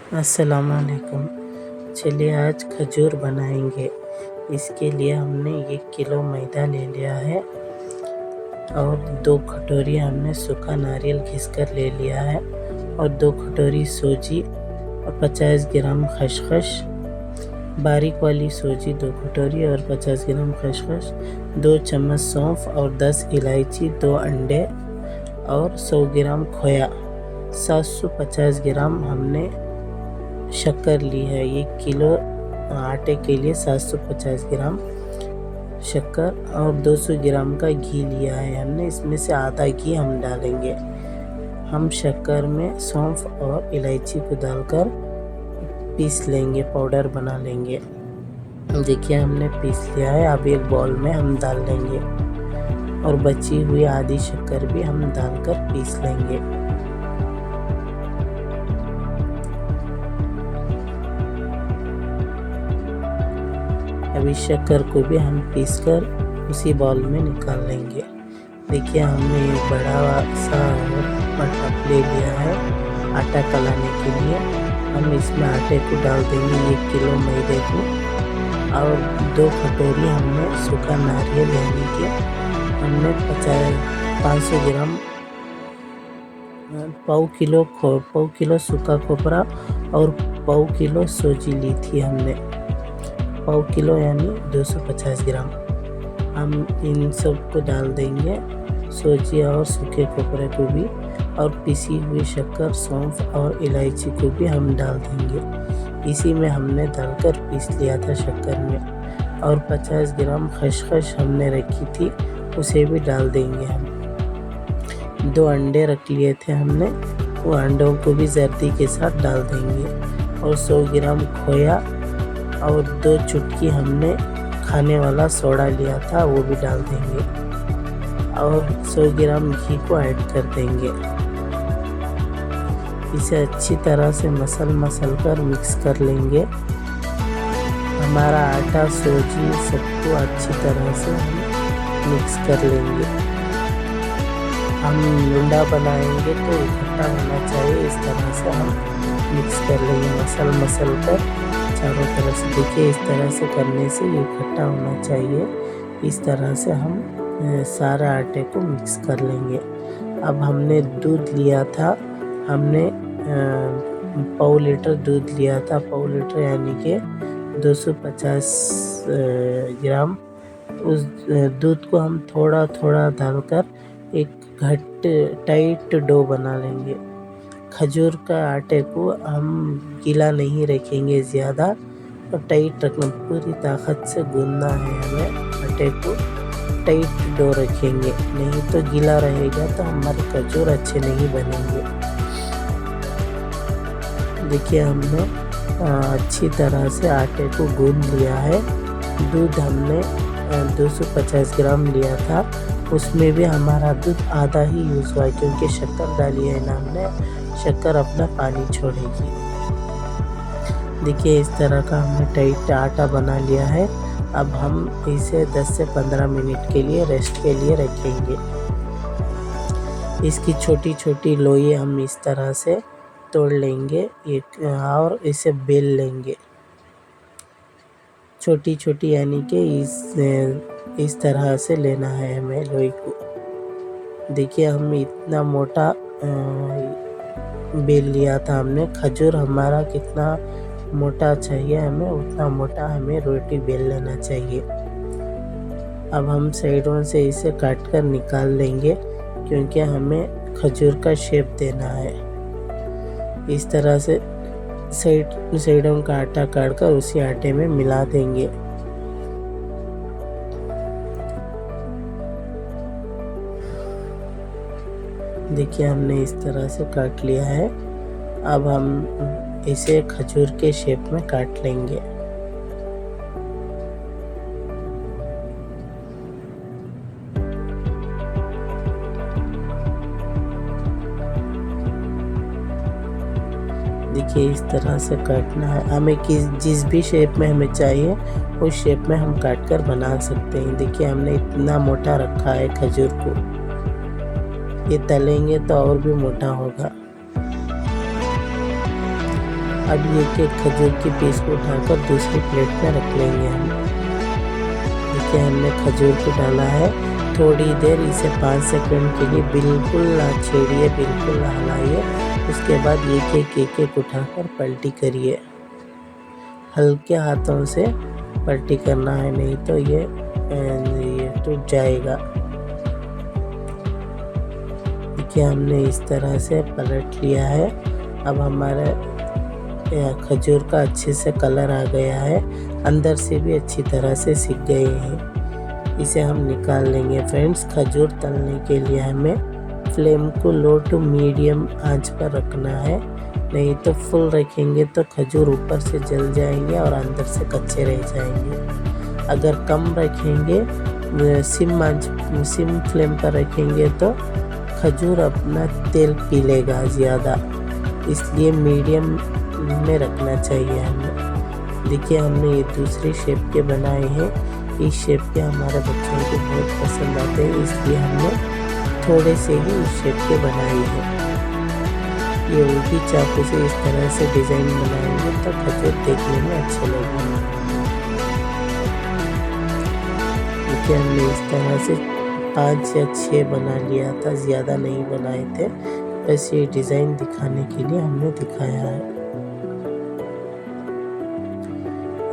अस्सलाम वालेकुम। चलिए आज खजूर बनाएंगे। इसके लिए हमने 1 किलो मैदा ले लिया है और 2 कटोरी हमने सूखा नारियल घिसकर ले लिया है और 2 कटोरी सूजी और 50 ग्राम खसखस, बारीक वाली सूजी 2 कटोरी और 50 ग्राम खसखस, 2 चम्मच सौंफ और 10 इलायची, 2 अंडे और 100 ग्राम खोया, 750 ग्राम हमने शक्कर ली है। 1 किलो आटे के लिए 750 ग्राम शक्कर और 200 ग्राम का घी लिया है हमने। इसमें से आधा घी हम डालेंगे। हम शक्कर में सौंफ और इलायची को डालकर पीस लेंगे, पाउडर बना लेंगे। देखिए हमने पीस लिया है। अब एक बाउल में हम डाल लेंगे और बची हुई आधी शक्कर भी हम डालकर पीस लेंगे। अभी शक्कर को भी हम पीसकर उसी बाउल में निकाल लेंगे। देखिए हमने एक बड़ा सा टप ले लिया है आटा कलाने के लिए। हम इसमें आटे को डाल देंगे 1 किलो मैदे को और 2 कटोरी हमने सूखा नारियल यानी कि हमने 500 ग्राम पाव किलो सूखा खोपरा और पाव किलो सूजी ली थी हमने। पाव किलो यानी 250 ग्राम। हम इन सब को डाल देंगे, सूजी और सूखे खोपरे को भी, और पिसी हुई शक्कर, सौंफ और इलायची को भी हम डाल देंगे। इसी में हमने डालकर पीस लिया था शक्कर में। और 50 ग्राम खसखस हमने रखी थी, उसे भी डाल देंगे हम। 2 अंडे रख लिए थे हमने, वो अंडों को भी जर्दी के साथ डाल देंगे। और 100 ग्राम खोया और 2 चुटकी हमने खाने वाला सोडा लिया था, वो भी डाल देंगे। और 100 ग्राम घी को ऐड कर देंगे। इसे अच्छी तरह से मसल कर मिक्स कर लेंगे। हमारा आटा सूजी सबको अच्छी तरह से मिक्स कर लेंगे। हम लुंडा बनाएंगे तो इकट्ठा होना चाहिए, इस तरह से हम मिक्स कर लेंगे मसल कर चारों तरफ से। देखिए इस तरह से करने से ये इकट्ठा होना चाहिए। इस तरह से हम सारे आटे को मिक्स कर लेंगे। अब हमने दूध लिया था, हमने पाव लीटर दूध लिया था, पाव लीटर यानी कि 250 ग्राम। उस दूध को हम थोड़ा थोड़ा डालकर एक टाइट डो बना लेंगे। खजूर का आटे को हम गीला नहीं रखेंगे ज़्यादा, और टाइट रखना, पूरी ताकत से गूंदना है हमें। आटे को टाइट डो रखेंगे, नहीं तो गीला रहेगा तो हमारे खजूर अच्छे नहीं बनेंगे। देखिए हमने अच्छी तरह से आटे को गूंद लिया है। दूध हमने 250 ग्राम लिया था, उसमें भी हमारा दूध आधा ही यूज़ हुआ क्योंकि शक्कर डाली है ना हमने। शक्कर अपना पानी छोड़ेगी। देखिए इस तरह का हमने टाइट आटा बना लिया है। अब हम इसे 10 से 15 मिनट के लिए रेस्ट के लिए रखेंगे। इसकी छोटी छोटी लोई हम इस तरह से तोड़ लेंगे और इसे बेल लेंगे छोटी छोटी, यानी कि इस तरह से लेना है हमें लोई को। देखिए हम इतना मोटा बेल लिया था हमने। खजूर हमारा कितना मोटा चाहिए हमें, उतना मोटा हमें रोटी बेल लेना चाहिए। अब हम साइडों से इसे काट कर निकाल लेंगे क्योंकि हमें खजूर का शेप देना है। इस तरह से साइडों का आटा काट कर उसी आटे में मिला देंगे। देखिए हमने इस तरह से काट लिया है। अब हम इसे खजूर के शेप में काट लेंगे। देखिए इस तरह से काटना है हमें। जिस भी शेप में हमें चाहिए उस शेप में हम काट कर बना सकते हैं। देखिए हमने इतना मोटा रखा है खजूर को, ये तलेंगे तो और भी मोटा होगा। अब ये खजूर की पीस को उठाकर दूसरी प्लेट में रख लेंगे हम। देखिए हमने खजूर को डाला है। थोड़ी देर इसे 5 सेकंड के लिए बिल्कुल ना छेड़िए, बिल्कुल ना हिलाइए। उसके बाद एक उठाकर पलटी करिए। हल्के हाथों से पलटी करना है, नहीं तो ये टूट जाएगा। देखिए हमने इस तरह से पलट लिया है। अब हमारा खजूर का अच्छे से कलर आ गया है, अंदर से भी अच्छी तरह से सिक गए हैं। इसे हम निकाल लेंगे। फ्रेंड्स, खजूर तलने के लिए हमें फ्लेम को लो टू मीडियम आंच पर रखना है, नहीं तो फुल रखेंगे तो खजूर ऊपर से जल जाएंगे और अंदर से कच्चे रह जाएंगे। अगर कम रखेंगे, सिम फ्लेम पर रखेंगे तो खजूर अपना तेल पी लेगा ज़्यादा, इसलिए मीडियम में रखना चाहिए हमें। देखिए हमने ये दूसरी शेप के बनाए हैं। इस शेप के हमारे बच्चों को बहुत पसंद आते हैं, इसलिए हमने थोड़े से ही इस शेप के बनाए हैं। ये उल्टी चाकू से इस तरह से डिज़ाइन बनाएंगे तो खजूर देखने में अच्छे लगेंगे। देखिए हमने इस तरह से 5 या 6 बना लिया था, ज़्यादा नहीं बनाए थे, बस ये डिज़ाइन दिखाने के लिए हमने दिखाया है।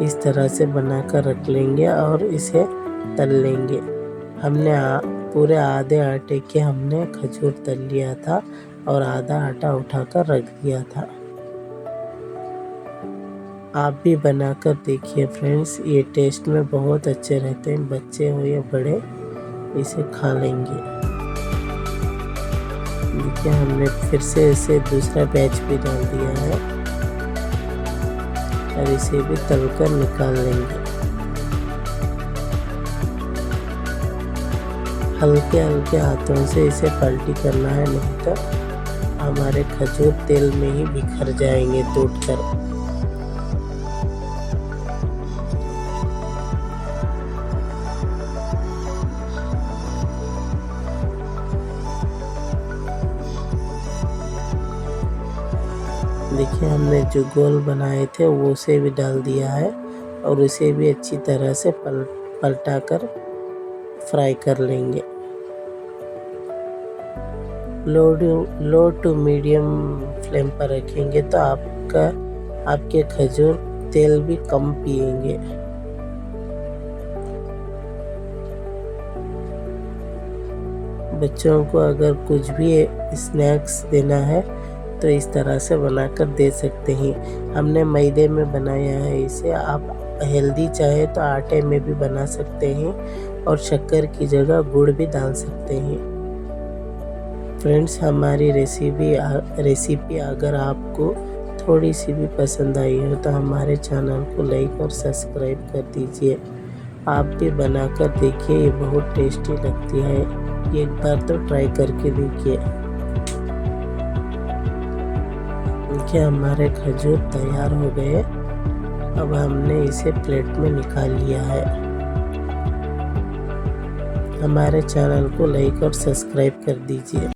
इस तरह से बनाकर रख लेंगे और इसे तल लेंगे। हमने पूरे आधे आटे के हमने खजूर तल लिया था और आधा आटा उठाकर रख दिया था। आप भी बनाकर देखिए फ्रेंड्स, ये टेस्ट में बहुत अच्छे रहते हैं। बच्चे हो या बड़े इसे खा लेंगे। देखिए हमने फिर से इसे दूसरा बैच भी डाल दिया है और इसे भी तलकर निकाल लेंगे। हल्के हल्के हाथों से इसे पलटी करना है, नहीं तो हमारे खजूर तेल में ही बिखर जाएंगे टूटकर। देखिए हमने जो गोल बनाए थे वो उसे भी डाल दिया है और उसे भी अच्छी तरह से पलटा कर फ्राई कर लेंगे। लो टू मीडियम फ्लेम पर रखेंगे तो आपके खजूर तेल भी कम पिएंगे। बच्चों को अगर कुछ भी स्नैक्स देना है तो इस तरह से बनाकर दे सकते हैं। हमने मैदे में बनाया है इसे, आप हेल्दी चाहे तो आटे में भी बना सकते हैं और शक्कर की जगह गुड़ भी डाल सकते हैं। फ्रेंड्स, हमारी रेसिपी अगर आपको थोड़ी सी भी पसंद आई हो तो हमारे चैनल को लाइक और सब्सक्राइब कर दीजिए। आप भी बनाकर देखिए, ये बहुत टेस्टी लगती है। एक बार तो ट्राई करके देखिए। देखिए हमारे खजूर तैयार हो गए। अब हमने इसे प्लेट में निकाल लिया है। हमारे चैनल को लाइक और सब्सक्राइब कर दीजिए।